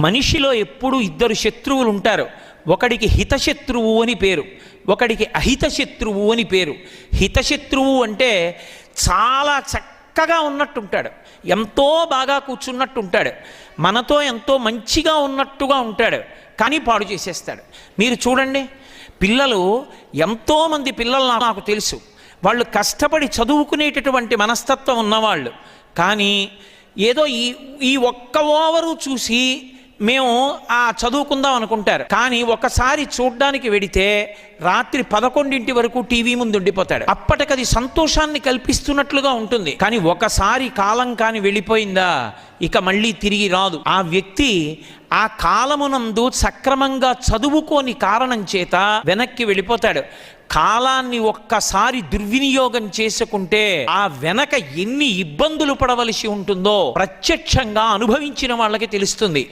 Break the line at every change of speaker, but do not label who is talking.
మనిషిలో ఎప్పుడు ఇద్దరు శత్రువులు ఉంటారు. ఒకడికి హితశత్రువు అని పేరు, ఒకడికి అహితశత్రువు అని పేరు. హితశత్రువు అంటే చాలా చక్కగా ఉన్నట్టుంటాడు, ఎంతో బాగా కూర్చున్నట్టుంటాడు, మనతో ఎంతో మంచిగా ఉన్నట్టుగా ఉంటాడు, కానీ పాడు చేసేస్తాడు. మీరు చూడండి, పిల్లలు, ఎంతోమంది పిల్లలు నాకు తెలుసు, వాళ్ళు కష్టపడి చదువుకునేటటువంటి మనస్తత్వం ఉన్నవాళ్ళు, కానీ ఏదో ఈ ఒక్క ఓవరు చూసి మేము చదువుకుందాం అనుకుంటారు. కానీ ఒకసారి చూడ్డానికి వెడితే రాత్రి 11 వరకు టీవీ ముందు ఉండిపోతాడు. అప్పటికది సంతోషాన్ని కల్పిస్తున్నట్లుగా ఉంటుంది, కానీ ఒకసారి కాలం కాని వెళ్ళిపోయిందా ఇక మళ్ళీ తిరిగి రాదు. ఆ వ్యక్తి ఆ కాలమునందు సక్రమంగా చదువుకోని కారణం చేత వెనక్కి వెళ్ళిపోతాడు. కాలాన్ని ఒక్కసారి దుర్వినియోగం చేసుకుంటే ఆ వెనక ఎన్ని ఇబ్బందులు పడవలసి ఉంటుందో ప్రత్యక్షంగా అనుభవించిన వాళ్ళకి తెలుస్తుంది.